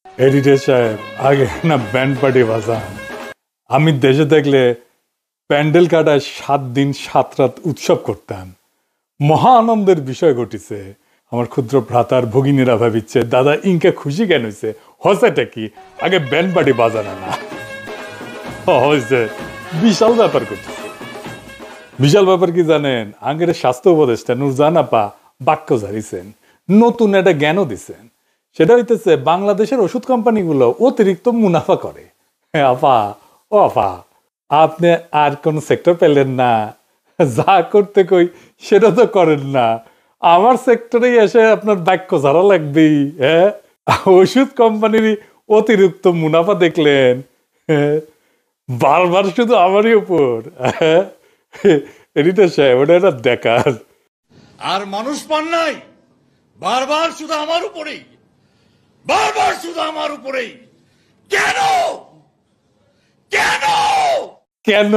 Editor সাহেব, আগে না ব্যান্ড পার্টি বাজান। আমি দেশে দেখলে প্যান্ডেল কাটায় 7 দিন 7 রাত উৎসব করতাম। মহা আনন্দের বিষয় ঘটিছে। আমার ক্ষুদ্র ভ্রাতার ভগিনীরা ভাবিচ্ছে দাদা ইনকা খুশি কেন হয়েছে, হসেটা কি? আগে ব্যান্ড পার্টি বাজানো না হয়েছে। বিশাল ব্যাপার ঘটেছে। বিশাল ব্যাপার কি জানেন? আগের স্বাস্থ্য উপদেষ্টা নুরজাহান আপা বাক্য ঝাড়িছেন, নতুন একটা জ্ঞানও দিচ্ছেন। সেটা হইতেছে বাংলাদেশের ওষুধ কোম্পানিগুলো অতিরিক্ত মুনাফা করে। হ্যাঁ আপা, ও আপা, আপনি আর কোন সেক্টর পেলেন না? যা করতে কই সেটা তো করেন না। আমার সেক্টরেই এসে আপনার বাক্য ঝাড়া লাগবেই। হ্যাঁ, ওষুধ কোম্পানির অতিরিক্ত মুনাফা দেখলেন, হ্যাঁ, বারবার শুধু আমারই উপর। এডিটর সাহেব, ওটা একটা দেখার। আর মানুষ পান নাই, বারবার শুধু আমার উপরেই, বারবার শুধু আমার উপরেই। কেন কেন কেন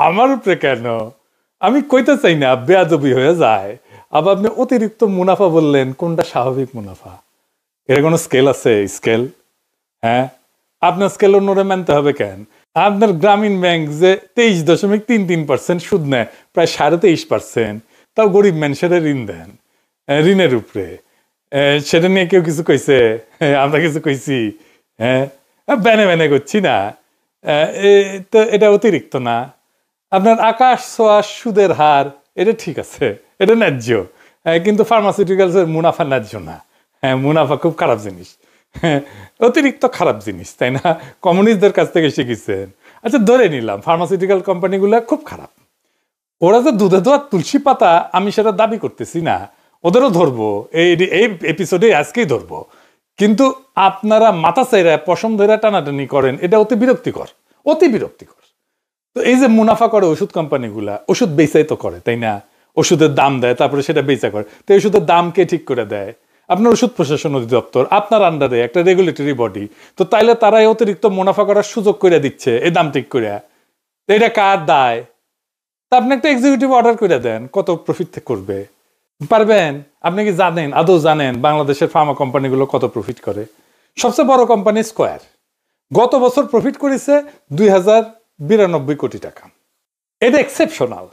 আমার উপরে কেন? আমি কইতে চাই না, বেয়াদবি হয়ে যায়। আবার আপনি অতিরিক্ত মুনাফা বললেন, কোনটা স্বাভাবিক মুনাফা? এর কোনো স্কেল আছে? স্কেল, হ্যাঁ, আপনার স্কেল অন্যরা মানতে হবে কেন? আপনার গ্রামীণ ব্যাংক যে 23.33% সুদ নেয়, প্রায় 23.5%, তাও গরিব মানুষেরা ঋণ দেন, ঋণের উপরে। সেটা নিয়ে কেউ কিছু কইছে? আমরা কিছু কইছি? হ্যাঁ, ব্যানে ব্যানে করছি না তো? এটা অতিরিক্ত না? আপনার আকাশ ছোঁয়া সুদের হার, এটা ঠিক আছে, এটা ন্যায্য। কিন্তু ফার্মাসিউটিক্যালসের মুনাফা ন্যায্য না। হ্যাঁ, মুনাফা খুব খারাপ জিনিস, অতিরিক্ত খারাপ জিনিস, তাই না? কমিউনিস্টদের কাছ থেকে শিখেছেন। আচ্ছা, ধরে নিলাম ফার্মাসিউটিক্যাল কোম্পানিগুলো খুব খারাপ। ওরা যে দুধে দোয়া তুলসী পাতা, আমি সেটা দাবি করতেছি না, ওদেরও ধরবো এই এপিসোডে, আজকেই ধরবো। কিন্তু আপনারা মাথা চাইরা পশম ধরে টানাটানি করেন, এটা অতি বিরক্তিকর, অতি বিরক্তিকর। তো এই যে মুনাফা করে ওষুধ কোম্পানিগুলা, ওষুধ বেচাই তো করে, তাই না? ওষুধের দাম দেয়, তারপরে সেটা বেচা করে। তো ওষুধের দাম কে ঠিক করে দেয়? আপনার ওষুধ প্রশাসন অধিদপ্তর, আপনার আন্ডারে একটা রেগুলেটরি বডি। তো তাইলে তারা অতিরিক্ত মুনাফা করার সুযোগ করে দিচ্ছে এই দাম ঠিক করে। এটা কার দায়? তা আপনি একটা এক্সিকিউটিভ অর্ডার করে দেন, কত প্রফিট করবে পারবেন? আপনি কি জানেন, আদৌ জানেন বাংলাদেশের ফার্মা কোম্পানিগুলো কত প্রফিট করে? সবচেয়ে বড় কোম্পানি স্কয়ার গত বছর প্রফিট করেছে 2092 কোটি টাকা। এটা এক্সেপশনাল,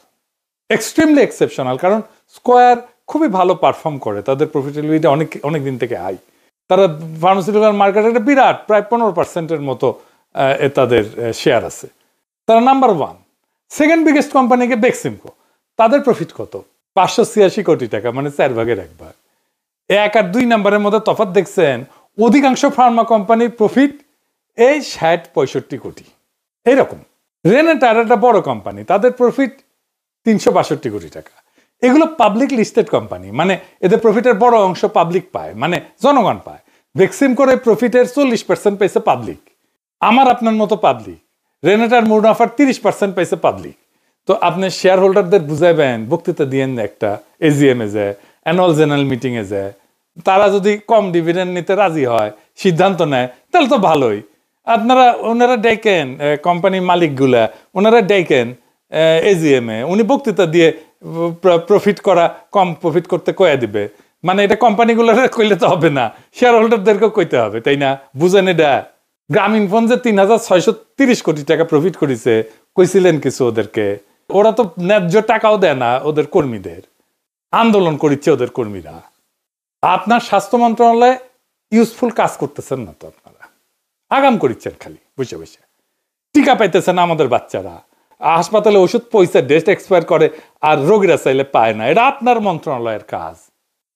এক্সট্রিমলি এক্সেপশনাল, কারণ স্কয়ার খুবই ভালো পারফর্ম করে, তাদের প্রফিটেবিলিটি অনেক দিন থেকে হাই। তারা ফার্মাসিউটিক্যাল মার্কেটে বিরাট, প্রায় 15%-এর মতো তাদের শেয়ার আছে। তারা নাম্বার 1। সেকেন্ড বিগেস্ট কোম্পানিকে বেক্সিমকো, তাদের প্রফিট কত? 586 কোটি টাকা, মানে 4 ভাগের 1 ভাগ। 1 আর 2 নাম্বারের মধ্যে তফাৎ দেখছেন? অধিকাংশ ফার্মা কোম্পানির প্রফিট এই 60-65 কোটি এইরকম। রেনেটার একটা বড় কোম্পানি, তাদের প্রফিট 362 কোটি টাকা। এগুলো পাবলিক লিস্টেড কোম্পানি, মানে এদের প্রফিটের বড় অংশ পাবলিক পায়, মানে জনগণ পায়। বেক্সিম করে প্রফিটের 40% পেয়েছে পাবলিক, আমার আপনার মতো পাবলিক। রেনেটার মুনাফার 30% পেয়েছে পাবলিক। তো আপনি শেয়ার হোল্ডারদের বুঝাইবেন, বক্তৃতা দিয়েন একটা, এজিএম এ যায়, অ্যানুয়াল জেনারেল মিটিং এ যায়, তারা যদি কম ডিভিডেন্ড নিতে রাজি হয়, সিদ্ধান্ত নেয়, তাহলে তো ভালোই। ওনারা ডেকেন কোম্পানির মালিকগুলা, ওনারা ডেকেন এজিএম এ, উনি বক্তৃতা দিয়ে প্রফিট করা কম প্রফিট করতে কয়ে দিবে। মানে এটা কোম্পানিগুলোর কইলে তো হবে না, শেয়ার হোল্ডারদেরকেও কইতে হবে, তাই না? বুঝেন এটা? গ্রামীণ ফোন যে 3630 কোটি টাকা প্রফিট করেছে, কইছিলেন কিছু ওদেরকে? ওরা তো ন্যায্য টাকাও দেয় না ওদের কর্মীদের, আন্দোলন করিচ্ছে ওদের কর্মীরা। আপনার স্বাস্থ্য মন্ত্রণালয়ে ইউজফুল কাজ করতেছেন না তো, আপনারা আগাম করিচ্ছেন খালি বসে বসে। টিকা পাইতেছে না আমাদের বাচ্চারা, হাসপাতালে ওষুধ পয়সা ডেট এক্সপায়ার করে, আর রোগীরা চাইলে পায় না। এটা আপনার মন্ত্রণালয়ের কাজ।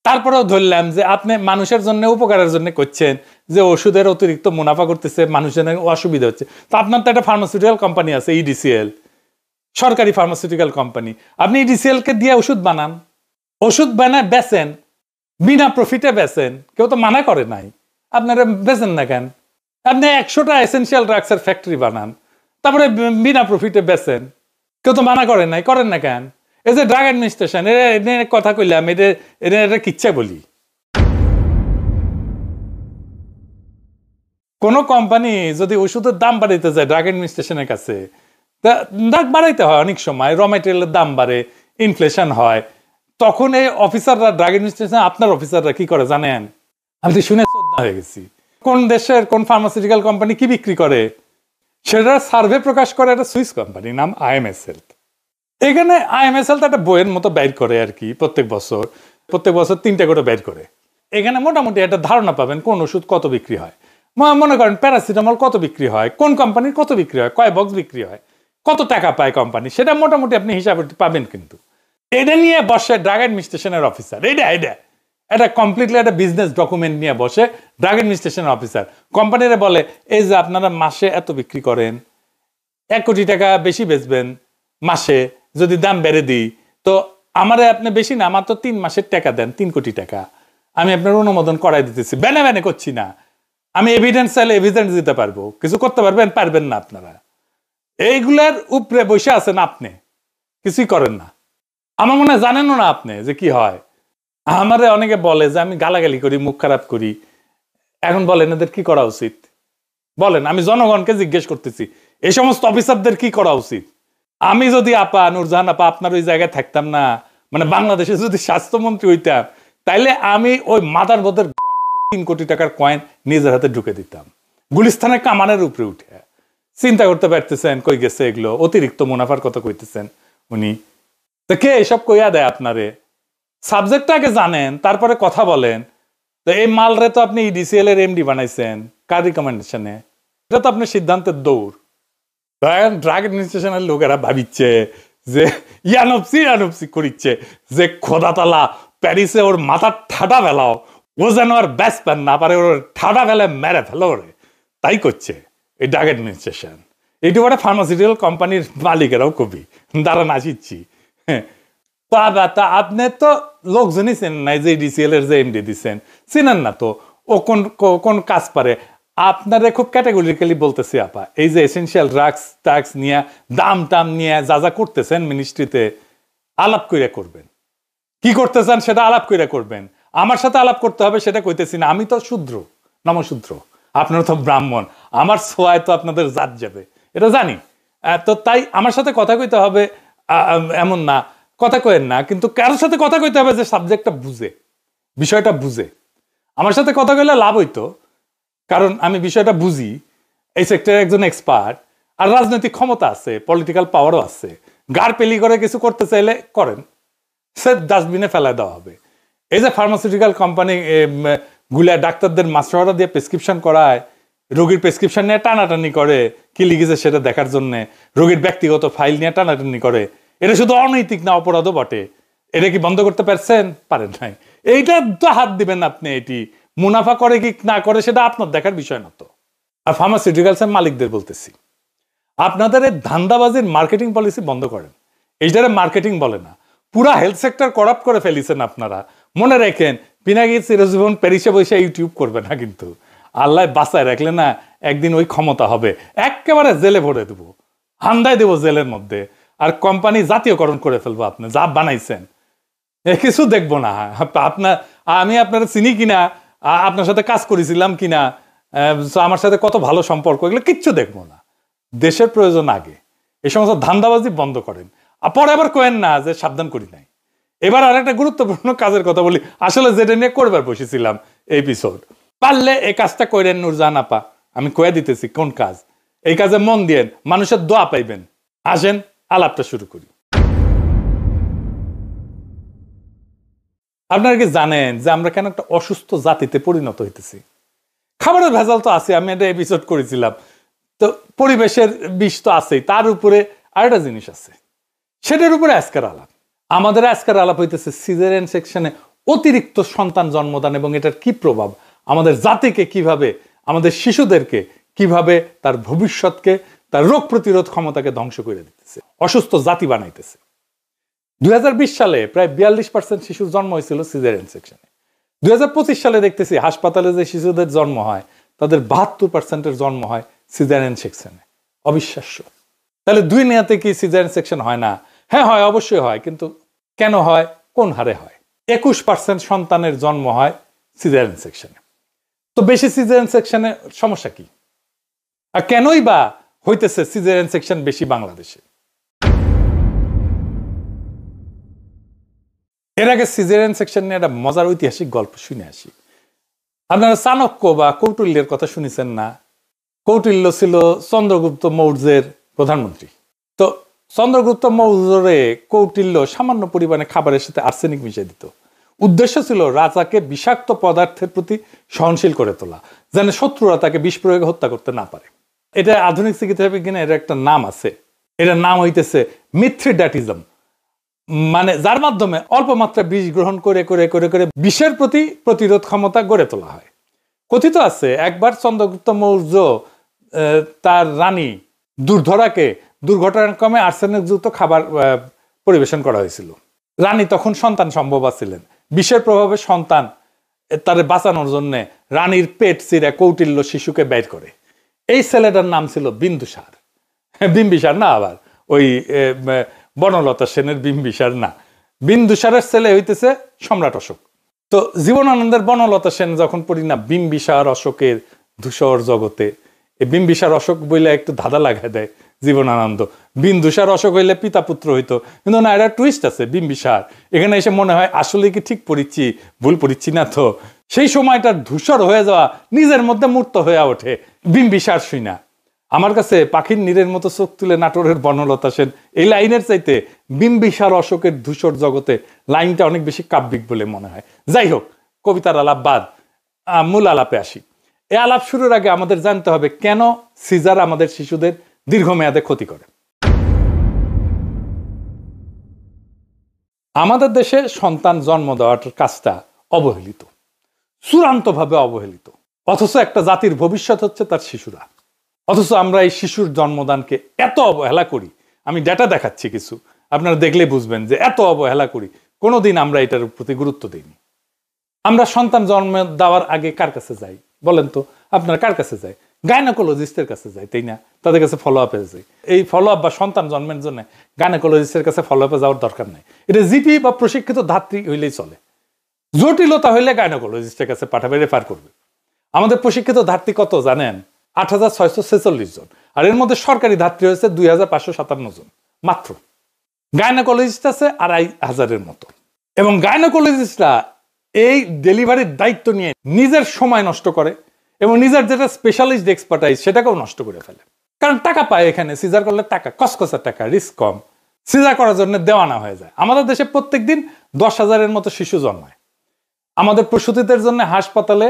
তারপরেও ধরলাম যে আপনি মানুষের জন্য, উপকারের জন্য করছেন, যে ওষুধের অতিরিক্ত মুনাফা করতেছে, মানুষের অসুবিধা হচ্ছে। তো আপনার তো একটা ফার্মাসিউটিক্যাল কোম্পানি আছে, ইডিসিএল, সরকারি ফার্মাসিউটিক্যাল কোম্পানি। আপনি ইডিসিএল কে দিয়ে ওষুধ বানান, ওষুধ বানায় বেচেন, বিনা প্রফিটে বেচেন, কেউ তো মানা করে নাই। আপনারা বেচেন না কেন? আপনি 100টা এসেনশিয়াল ড্রাগসের ফ্যাক্টরি বানান, তারপরে বিনা প্রফিটে বেচেন, কেউ তো মানা করেন নাই। করেন না কেন? এই যে ড্রাগ অ্যাডমিনিস্ট্রেশন, এটা কথা কইলাম, এটা কিচ্ছা বলি। কোন কোম্পানি যদি ওষুধের দাম বাড়াইতে যায় ড্রাগ অ্যাডমিনিস্ট্রেশনের কাছে, দাম বাড়াইতে হয়, অনেক সময় র ম্যাটেরিয়ালের দাম বাড়ে, ইনফ্লেশন হয়, তখন এই অফিসাররা, ড্রাগ অ্যাডমিনিস্ট্রেশন আপনার অফিসাররা কি করে জানেন? আমি তো শুনে শ্রদ্ধা হয়ে গেছি। কোন দেশের কোন ফার্মাসিউটিক্যাল কোম্পানি কি বিক্রি করে সেটার সার্ভে প্রকাশ করে একটা সুইস কোম্পানি, নাম আইএমএস হেলথ। এখানে আইএমএস হেলথ একটা বইয়ের মতো বের করে আর কি, প্রত্যেক বছর 3টে করে বের করে। এখানে মোটামুটি একটা ধারণা পাবেন কোন ওষুধ কত বিক্রি হয়। মনে করেন প্যারাসিটামল কত বিক্রি হয়, কোন কোম্পানির কত বিক্রি হয়, কয় বক্স বিক্রি হয়, কত টাকা পায় কোম্পানি, সেটা মোটামুটি আপনি হিসাবে পাবেন। কিন্তু এটা নিয়ে বসে ড্রাগ অ্যাডমিনিস্ট্রেশনের অফিসার, এটা কমপ্লিটলি একটা বিজনেস ডকুমেন্ট নিয়ে বসে ড্রাগ অ্যাডমিনিস্ট্রেশনের অফিসার কোম্পানিরা বলে, এই যে আপনারা মাসে এত বিক্রি করেন, 1 কোটি টাকা বেশি বেচবেন মাসে, যদি দাম বেড়ে দিই তো আমারে আপনি বেশি না, আমার তো 3 মাসের টাকা দেন, 3 কোটি টাকা আমি আপনার অনুমোদন করাই দিতেছি, ব্যানে করছি না, আমি এভিডেন্স চাইলে এভিডেন্স দিতে পারবো, কিছু করতে পারবেন না আপনারা। এইগুলার উপরে বসে আছেন আপনি, কিছুই করেন না। আমার মনে হয় জানেনও না আপনি যে কি হয়। আমারে অনেকে বলে যে আমি গালাগালি করি, মুখ খারাপ করি। এখন বলেন এদের কি করা উচিত? বলেন, আমি জনগণকে জিজ্ঞেস করতেছি, এই সমস্ত অফিসারদের কি করা উচিত? আমি যদি আপা নুরজাহান আপা আপনার ওই জায়গায় থাকতাম না, মানে বাংলাদেশে যদি স্বাস্থ্যমন্ত্রী হইতাম, তাইলে আমি ওই মাদার বোধের 3 কোটি টাকার কয়েন নিজের হাতে ঢুকে দিতাম গুলিস্তানের কামানের উপরে উঠে। চিন্তা করতে পারতেছেন কই গেছে এগুলো? অতিরিক্ত মুনাফার কথা কইতেছেন উনি। তো কে এসব কইয়া দেয় আপনারে? সাবজেক্টটাকে জানেন, তারপরে কথা বলেন। তো এই মালরে তো আপনি ইডিসিএল এর এমডি বানাইছেন কার রিকমেন্ডেশনে? এটা তো আপনার সিদ্ধান্তের দৌড়। ড্রাগ অ্যাডমিনিস্ট্রেশনের লোকেরা ভাবিচ্ছে যে ইয়ানবসি করিচ্ছে যে খোদাতলা প্যারিসে ওর মাথার ঠাডা ফেলাও, ও যেন আর ব্যাস প্যান না পারে, ওর ঠাডা ফেলে মেরে ফেলো ওরে, তাই করছে এই ড্রাগ অ্যাডমিনিস্ট্রেশন। এইটু একটা ফার্মাসিউটিক্যাল কোম্পানির মালিকেরাও কবি দাঁড়ান আসিচ্ছি। তা আপনি তো লোকজনই চেনেন নাই যে ডিসিএল এর যে এমডি দিচ্ছেন, চিনেন না তো ও কোন কাজ পারে। আপনারা খুব ক্যাটাগরিক্যালি বলতেছি আপা, এই যে এসেনশিয়াল ড্রাগস ট্যাক্স নিয়ে দাম টাম নিয়ে যা করতেছেন মিনিস্ট্রিতে, আলাপ কইরা করবেন। কি করতেছেন সেটা আলাপ কইরা করবেন। আমার সাথে আলাপ করতে হবে সেটা কইতেছি না। আমি তো শূদ্র, নমশূদ্র, আপনারা তো ব্রাহ্মণ, আমার ছোঁয়ায় তো আপনাদের জাত যাবে, এটা জানি। তো তাই আমার সাথে কথা কইতে হবে এমন না, কথা কয়েন না, কিন্তু কারোর সাথে কথা কইতে হবে যে সাবজেক্টটা বুঝে, বিষয়টা বুঝে। আমার সাথে কথা কইলে লাভ হইতো, কারণ আমি বিষয়টা বুঝি, এই সেক্টরে একজন এক্সপার্ট, আর রাজনৈতিক ক্ষমতা আছে, পলিটিক্যাল পাওয়ারও আছে। গাড় পেলি করে কিছু করতে চাইলে করেন, সে ডাস্টবিনে ফেলা দেওয়া হবে। এই যে ফার্মাসিউটিক্যাল কোম্পানি গুলা ডাক্তারদের মাস্টাররা দিয়ে প্রেসক্রিপশন করায়, রোগীর প্রেসক্রিপশন নিয়ে টানাটানি করে, কি লিখেছে সেটা দেখার জন্য, রোগীর ব্যক্তিগত ফাইল নিয়ে টানাটানি করে, এটা শুধু অনৈতিক না, অপরাধও বটে। এটা কি বন্ধ করতে পারছেন? পারেন নাই। এইটা তো হাত দিবেন আপনি। এটি মুনাফা করে কি না করে সেটা আপনার দেখার বিষয় না তো। আর ফার্মাসিউটিক্যালসের মালিকদের বলতেছি, আপনাদের এই ধান্দাবাজির মার্কেটিং পলিসি বন্ধ করেন। এইটারে মার্কেটিং বলে না, পুরা হেলথ সেক্টর করাপ্ট করে ফেলিছেন আপনারা। মনে রাখেন, পিনাকি চিরজীবন প্যারিসে বসে ইউটিউব করবে না, কিন্তু আল্লাহ বাঁচায় রাখলে না একদিন ওই ক্ষমতা হবে, একেবারে জেলে ভরে দেবো, হান্দায় দেবো জেলের মধ্যে, আর কোম্পানি জাতীয়করণ করে ফেলবো। আপনি যা বানাইছেন কিছু দেখবো না। আমি আপনার চিনি কিনা, আপনার সাথে কাজ করেছিলাম কিনা, আমার সাথে কত ভালো সম্পর্ক, এগুলো কিচ্ছু দেখবো না। দেশের প্রয়োজন আগে, এই সমস্ত ধান্দাবাজি বন্ধ করেন। পরে আবার কেন না যে সাবধান করি নাই। এবার আর একটা গুরুত্বপূর্ণ কাজের কথা বলি, আসলে যেটা নিয়ে করবার বসেছিলাম এপিসোড। পারলে এই কাজটা করেন নুরজাহান আপা, আমি কয়ে দিতেছি কোন কাজ। এই কাজে মন দিয়েন, মানুষের দোয়া পাইবেন। আসেন আলাপটা শুরু করি। আপনারা কি জানেন যে আমরা কেন একটা অসুস্থ জাতিতে পরিণত হইতেছি? খাবারের ভেজাল তো আছে, আমি একটা এপিসোড করেছিলাম। তো পরিবেশের বিষ তো আছেই, তার উপরে আরেকটা জিনিস আছে, সেটার উপরে আজকের আলাপ। আমাদের আজকের আলাপ হইতেছে সিজারিয়ান সেকশনে অতিরিক্ত সন্তান জন্মদান এবং এটার কি প্রভাব আমাদের জাতিকে, কিভাবে আমাদের শিশুদেরকে, কিভাবে তার ভবিষ্যৎকে, তার রোগ প্রতিরোধ ক্ষমতাকে ধ্বংস করে দিতেছে, অসুস্থ জাতি বানাইতেছে। 2020 সালে প্রায় 42% শিশুর জন্ম হয়েছিল সিজারিয়ান সেকশনে। 2025 সালে দেখতেছি হাসপাতালে যে শিশুদের জন্ম হয় তাদের 72%-এর জন্ম হয় সিজারিয়ান সেকশনে। অবিশ্বাস্য। তাহলে দুই নেয়াতে কি সিজারিয়ান সেকশন হয় না? হ্যাঁ হয়, অবশ্যই হয়, কিন্তু কেন হয়, কোন হারে হয়? 21% সন্তানের জন্ম হয় সিজারিয়ান সেকশনে। তো বেশি সিজারিয়ান সেকশনে সমস্যা কি? আর কেনই বা হইতেছে সিজারিয়ান সেকশন বেশি বাংলাদেশে? এর আগে সিজারিয়ান সেকশন নিয়ে একটা মজার ঐতিহাসিক গল্প শুনে আসি। আপনারা চাণক্য বা কৌটিল্যের কথা শুনেছেন না? কৌটিল্য ছিল চন্দ্রগুপ্ত মৌর্যের প্রধানমন্ত্রী। তো চন্দ্রগুপ্ত মৌর্যরে কৌটিল্য সামান্য পরিমাণে খাবারের সাথে আর্সেনিক মিশিয়ে দিত। উদ্দেশ্য ছিল রাজাকে বিষাক্ত পদার্থের প্রতি সহনশীল করে তোলা, যেন শত্রুরা তাকে বিষ প্রয়োগে হত্যা করতে না পারে। এটা আধুনিক চিকিৎসা বিজ্ঞানে এর একটা নাম আছে। এটার নাম হইতেছে মিথ্রিডাটিজম, মানে যার মাধ্যমে অল্প মাত্রা বিষ গ্রহণ করে করে করে করে বিষের প্রতি প্রতিরোধ ক্ষমতা গড়ে তোলা হয়। কথিত আছে একবার চন্দ্রগুপ্ত মৌর্য তার রানী দুর্ধরাকে দুর্ঘটনাক্রমে আর্সেনিকযুক্ত খাবার পরিবেশন করা হয়েছিল। রানী তখন সন্তান সম্ভবা ছিলেন। বিষের প্রভাবে সন্তান তার বাঁচানোর জন্য রানীর পেট চিরে কৌটিল্য শিশুকে বের করে। এই ছেলেটার নাম ছিল বিন্দুসার। বিম্বিসার না, আবার ওই বনলতা সেনের বিম্বিসার না, বিন্দুসারের ছেলে হইতেছে সম্রাট অশোক। তো জীবনানন্দের বনলতা সেন যখন পড়ি না বিম্বিসার অশোকের ধূসর জগতে, এই বিম্বিসার অশোক বইলে একটু ধাঁধা লাগায় দেয় জীবনানন্দ। বিন্দুসার অশোক হইলে পিতা পুত্র হইতো, কিন্তু না, এটা টুইস্ট আছে। বিম্বিসার এখানে এসে মনে হয় আসলে কি ঠিক পড়িচ্ছি, ভুল পড়িচ্ছি না তো। সেই সময়টা ধূসর হয়ে যাওয়া নিজের মধ্যে মূর্ত হয়ে ওঠে বিম্বিসার শুই না। আমার কাছে পাখির নীরের মতো চোখ তুলে নাটোরের বনলতা সেন এই লাইনের চাইতে বিম্বিসার অশোকের ধূসর জগতে লাইনটা অনেক বেশি কাব্যিক বলে মনে হয়। যাই হোক, কবিতার আলাপ বাদ, মূল আলাপে আসি। এই আলাপ শুরুর আগে আমাদের জানতে হবে কেন সিজার আমাদের শিশুদের দীর্ঘমেয়াদে ক্ষতি করে। আমাদের দেশে সন্তান জন্ম দেওয়ার কাজটা অবহেলিত, চূড়ান্তভাবে অবহেলিত। অথচ একটা জাতির ভবিষ্যৎ হচ্ছে তার শিশুরা। অথচ আমরা এই শিশুর জন্মদানকে এত অবহেলা করি। আমি ডেটা দেখাচ্ছি কিছু, আপনারা দেখলে বুঝবেন যে এত অবহেলা করি। কোনোদিন আমরা এটার প্রতি গুরুত্ব দিইনি। আমরা সন্তান জন্ম দেওয়ার আগে কার কাছে যাই বলেন তো? আপনারা কার কাছে যায়? গাইনোকোলজিস্টের কাছে যায়, তাই না? তাদের কাছে ফলো আপে যাই। এই ফলো আপ বা সন্তান জন্মের জন্য গাইনোকোলজিস্টের কাছে ফলো আপে যাওয়ার দরকার নাই। এটা জিপি বা প্রশিক্ষিত ধাত্রী হইলেই চলে। জটিলতা হইলে গাইনোকোলজিস্টের কাছে পাঠাবে, রেফার করবে। আমাদের প্রশিক্ষিত ধাত্রী কত জানেন? ৮,৬৪৬ জন। আর এর মধ্যে সরকারি ধাত্রী হয়েছে ২,৫৫৭ জন মাত্র। গাইনোকোলজিস্ট আছে ২,৫০০-এর মতো। এবং গাইনোকোলজিস্টরা এই ডেলিভারির দায়িত্ব নিয়ে নিজের সময় নষ্ট করে এবং নিজের যেটা স্পেশালিস্ট এক্সপার্টাইজ সেটাকেও নষ্ট করে ফেলে। কারণ টাকা পায় এখানে, সিজার করলে টাকা, কসকসা টাকা, রিস্ক কম, সিজার করার জন্য দেওয়ানা হয়ে যায়। আমাদের দেশে প্রত্যেক দিন ১০,০০০-এর মতো শিশু জন্মায়। আমাদের প্রসূতিদের জন্য হাসপাতালে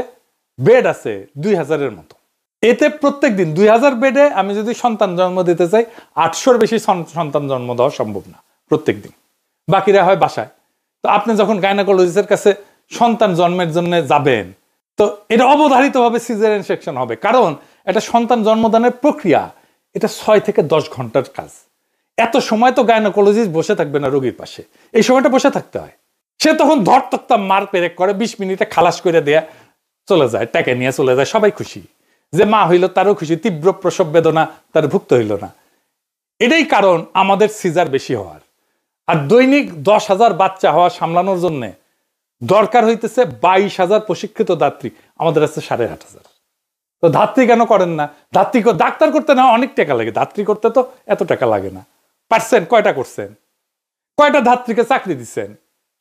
বেড আছে ২,০০০-এর মতো। এতে প্রত্যেক দিন ২,০০০ বেডে আমি যদি সন্তান জন্ম দিতে চাই ৮০০-এর বেশি সন্তান জন্ম দেওয়া সম্ভব না প্রত্যেক দিন। বাকিরা হয় বাসায়। তো আপনি যখন গাইনোকোলজিস্টের কাছে সন্তান জন্মের জন্য যাবেন, তো এটা অবধারিতভাবে সিজারিয়ান সেকশন হবে। কারণ এটা সন্তান জন্মদানের প্রক্রিয়া, এটা ৬ থেকে ১০ ঘন্টার কাজ। এত সময় তো গাইনোকোলজিস্ট বসে থাকবে না রোগীর পাশে, এই সময়টা বসে থাকতে হয়। সে তখন ধরতক্তা মার পেরেক করে ২০ মিনিটে খালাস করে দেয়া চলে যায়, টাকা নিয়ে চলে যায়, সবাই খুশি। যে মা হইল তারও খুশি, তীব্র প্রসব বেদনা তার ভুক্ত হইল না। এটাই কারণ আমাদের সিজার বেশি হওয়ার। আর দৈনিক ১০,০০০ বাচ্চা হওয়া সামলানোর জন্য দরকার হইতেছে ২২,০০০ প্রশিক্ষিত ধাত্রী। আমাদের আছে ৮,৫০০। তো ধাত্রী কেন করেন না? ধাত্রী ডাক্তার করতে না অনেক টাকা লাগে, ধাত্রী করতে তো এত টাকা লাগে না। পারছেন? কয়টা করছেন? কয়টা ধাত্রীকে চাকরি দিচ্ছেন,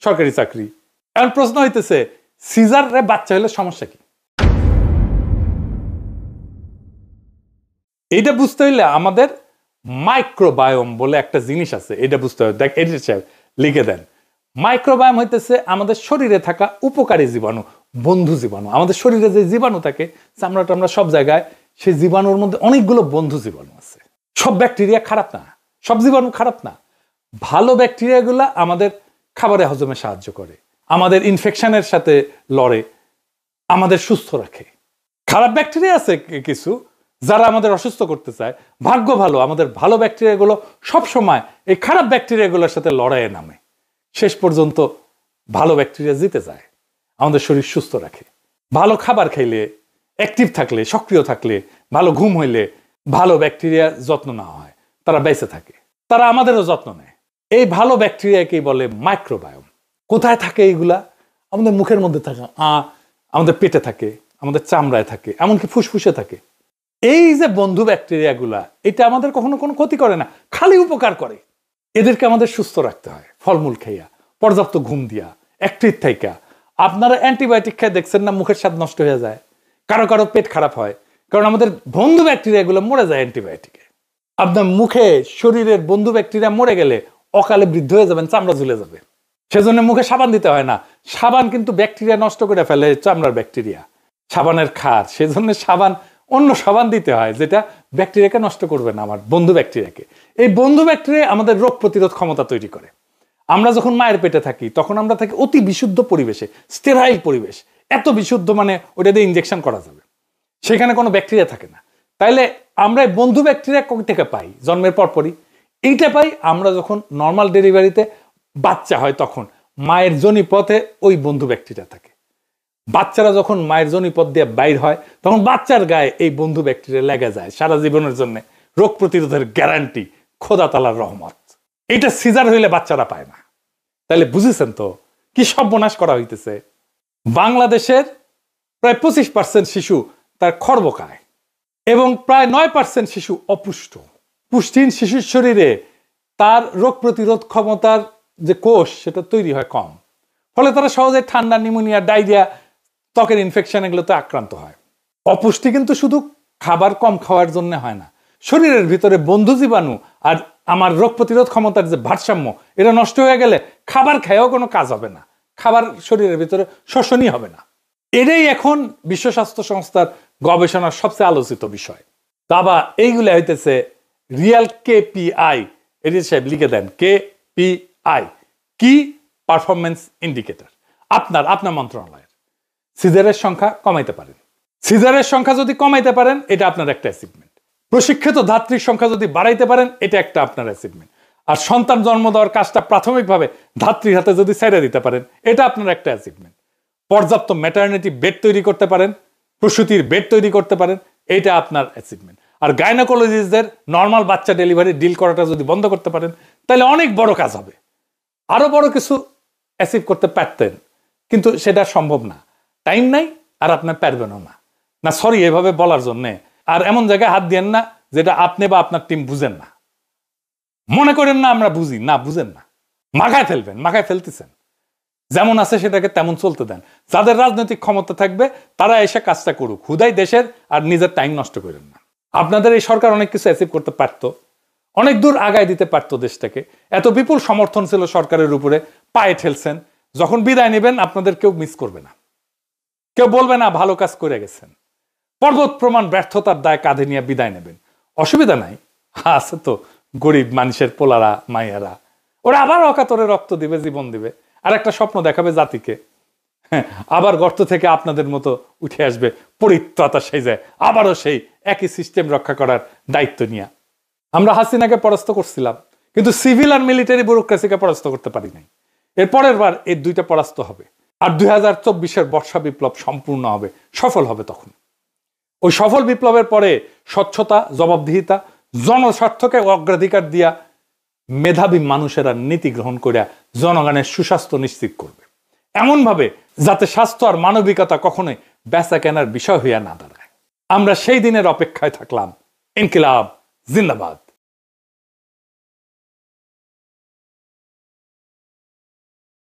সরকারি চাকরি? এখন প্রশ্ন হইতেছে সিজারে বাচ্চা হলে সমস্যা কি? এইটা বুঝতে হইলে আমাদের মাইক্রোবায়োম বলে একটা জিনিস আছে, এটা বুঝতে হবে। দেখ, এডিটর সাহেব লিখে দেন। মাইক্রোবায়োম হইতেছে আমাদের শরীরে থাকা উপকারী জীবাণু, বন্ধু জীবাণু। আমাদের শরীরে যে জীবাণু থাকে চামড়া টামড়া সব জায়গায়, সেই জীবাণুর মধ্যে অনেকগুলো বন্ধু জীবাণু আছে। সব ব্যাকটেরিয়া খারাপ না, সব জীবাণু খারাপ না। ভালো ব্যাকটেরিয়াগুলো আমাদের খাবারে হজমে সাহায্য করে, আমাদের ইনফেকশনের সাথে লড়ে, আমাদের সুস্থ রাখে। খারাপ ব্যাকটেরিয়া আছে কিছু যারা আমাদের অসুস্থ করতে চায়। ভাগ্য ভালো, আমাদের ভালো ব্যাকটেরিয়াগুলো সবসময় এই খারাপ ব্যাকটেরিয়াগুলোর সাথে লড়াইয়ে নামে। শেষ পর্যন্ত ভালো ব্যাকটেরিয়া জিতে যায়, আমাদের শরীর সুস্থ রাখে। ভালো খাবার খাইলে, অ্যাক্টিভ থাকলে, সক্রিয় থাকলে, ভালো ঘুম হইলে ভালো ব্যাকটেরিয়ার যত্ন নেওয়া হয়, তারা বেঁচে থাকে, তারা আমাদেরও যত্ন নেয়। এই ভালো ব্যাকটেরিয়াকেই বলে মাইক্রোবায়োম। কোথায় থাকে এইগুলা? আমাদের মুখের মধ্যে থাকে, আমাদের পেটে থাকে, আমাদের চামড়ায় থাকে, এমনকি ফুসফুসে থাকে। এই যে বন্ধু ব্যাকটেরিয়াগুলা, এটা আমাদের কখনো কোনো ক্ষতি করে না, খালি উপকার করে। এদেরকে আমাদের সুস্থ রাখতে হয় ফলমূল খাইয়া, পর্যাপ্ত ঘুম দিয়া, অ্যাক্টিভ থাইকা, আপনারা অ্যান্টিবায়োটিক খেয়ে দেখছেন না মুখের স্বাদ নষ্ট হয়ে যায়, কারো কারো পেট খারাপ হয়, কারণ আমাদের বন্ধু ব্যাকটেরিয়া গুলো মরে যায় অ্যান্টিবায়োটিকে। আপনার মুখে শরীরের বন্ধু ব্যাকটেরিয়া মরে গেলে অকালে বৃদ্ধ হয়ে যাবেন, চামড়া ঝুলে যাবে। সেজন্য মুখে সাবান দিতে হয় না। সাবান কিন্তু ব্যাকটেরিয়া নষ্ট করে ফেলে, চামড়ার ব্যাকটেরিয়া, সাবানের ক্ষার। সেজন্য সাবান, অন্য সাবান দিতে হয় যেটা ব্যাকটেরিয়াকে নষ্ট করবে না, আমার বন্ধু ব্যাকটেরিয়াকে। এই বন্ধু ব্যাকটেরিয়া আমাদের রোগ প্রতিরোধ ক্ষমতা তৈরি করে। আমরা যখন মায়ের পেটে থাকি তখন আমরা থাকি অতি বিশুদ্ধ পরিবেশে, স্টেরাইল পরিবেশ, এত বিশুদ্ধ মানে ওটা দিয়ে ইনজেকশন করা যাবে, সেখানে কোনো ব্যাকটেরিয়া থাকে না। তাইলে আমরা বন্ধু ব্যাকটেরিয়া কই থেকে পাই? জন্মের পরপরই এইটা পাই আমরা যখন নর্মাল ডেলিভারিতে বাচ্চা হয়, তখন মায়ের যোনিপথে ওই বন্ধু ব্যাকটেরিয়া থাকে। বাচ্চারা যখন মায়ের যোনিপথ দিয়ে বাইর হয় তখন বাচ্চার গায়ে এই বন্ধু ব্যাকটেরিয়া লেগে যায় সারা জীবনের জন্য। রোগ প্রতিরোধের গ্যারান্টি খোদা তাআলার রহমত। এটা সিজার হইলে বাচ্চারা পায় না। তাহলে বুঝেছেন তো কি সর্বনাশ করা হইতেছে। বাংলাদেশের প্রায় 25% শিশু তার খর্ব খায় এবং প্রায় 9% শিশু অপুষ্ট। পুষ্টিহীন শিশুর শরীরে তার রোগ প্রতিরোধ ক্ষমতার যে কোষ সেটা তৈরি হয় কম, ফলে তারা সহজে ঠান্ডা, নিউমোনিয়া, ডায়রিয়া, ত্বকের ইনফেকশন এগুলোতে আক্রান্ত হয়। অপুষ্টি কিন্তু শুধু খাবার কম খাওয়ার জন্য হয় না, শরীরের ভিতরে বন্ধু জীবাণু আর আমার রোগ প্রতিরোধ ক্ষমতার যে ভারসাম্য এটা নষ্ট হয়ে গেলে খাবার খেয়েও কোনো কাজ হবে না, খাবার শরীরের ভিতরে শোষণই হবে না। এটাই এখন বিশ্ব স্বাস্থ্য সংস্থার গবেষণার সবচেয়ে আলোচিত বিষয়। তাবা এইগুলো হইতেছে রিয়াল KPI। এটি সাহেব লিখে দেন, KPI কি পারফরমেন্স ইন্ডিকেটর। আপনার মন্ত্রণালয়ের সিজারের সংখ্যা কমাইতে পারেন। সিজারের সংখ্যা যদি কমাইতে পারেন এটা আপনার একটা অ্যাচিভমেন্ট। প্রশিক্ষিত ধাত্রীর সংখ্যা যদি বাড়াইতে পারেন এটা একটা আপনার অ্যাচিভমেন্ট। আর সন্তান জন্ম দেওয়ার কাজটা প্রাথমিকভাবে ধাত্রীর হাতে যদি ছেড়ে দিতে পারেন এটা আপনার একটা অ্যাচিভমেন্ট। পর্যাপ্ত ম্যাটারনিটি বেড তৈরি করতে পারেন, প্রসূতির বেড তৈরি করতে পারেন, এটা আপনার অ্যাচিভমেন্ট। আর গাইনোকোলজিস্টদের নর্মাল বাচ্চা ডেলিভারি ডিল করাটা যদি বন্ধ করতে পারেন তাহলে অনেক বড় কাজ হবে। আরো বড় কিছু অ্যাচিভ করতে পারতেন, কিন্তু সেটা সম্ভব না, টাইম নাই, আর আপনার পারবেনও না। না সরি এভাবে বলার জন্যে। আর এমন জায়গায় হাত দিয়েন না যেটা আপনি বা আপনার টিম বুঝেন না। মনে করেন না আমরা বুঝি, না বুঝেন না, মাখায় ফেলবেন, মাখায় ফেলতেছেন। যেমন আছে সেটাকে তেমন চলতে দেন। যাদের রাজনৈতিক ক্ষমতা থাকবে তারা এসে কাজটা করুক, হুদাই দেশের আর নিজের টাইম নষ্ট করেন না। আপনাদের এই সরকার অনেক কিছু অ্যাচিভ করতে পারতো, অনেক দূর আগায় দিতে পারতো দেশটাকে। এত বিপুল সমর্থন ছিল সরকারের উপরে, পায়ে ঠেলছেন। যখন বিদায় নেবেন আপনাদের কেউ মিস করবে না, কেউ বলবে না ভালো কাজ করে গেছেন। পর্বত প্রমাণ ব্যর্থতার দায় কাঁধে নিয়ে বিদায় নেবেন, অসুবিধা নাই। আছে তো গরিব মানুষের পোলারা, মাইয়ারা, ওরা আবার অকাতরে রক্ত দিবে, জীবন দিবে, আর একটা স্বপ্ন দেখাবে জাতিকে। আবার গর্ত থেকে আপনাদের মতো উঠে আসবে পরিত্রাতা সেজে, আবারও সেই একই সিস্টেম রক্ষা করার দায়িত্ব নিয়ে। আমরা হাসিনাকে পরাস্ত করছিলাম, কিন্তু সিভিল আর মিলিটারি ব্যুরোক্রেসিকে পরাস্ত করতে পারি নাই। এর পরের বার এই দুইটা পরাস্ত হবে, আর 2024-এর বর্ষা বিপ্লব সম্পূর্ণ হবে, সফল হবে। তখন ওই সফল বিপ্লবের পরে স্বচ্ছতা, জবাবদিহিতা, জনস্বার্থকে অগ্রাধিকার দিয়া মেধাবী মানুষেরা নীতি গ্রহণ করিয়া জনগণের সুস্বাস্থ্য নিশ্চিত করবে, এমন ভাবে যাতে স্বাস্থ্য আর মানবিকতা কখনোই বেচা কেনার বিষয় হইয়া না দাঁড়ায়। আমরা সেই দিনের অপেক্ষায় থাকলাম। ইনকিলাব জিন্দাবাদ।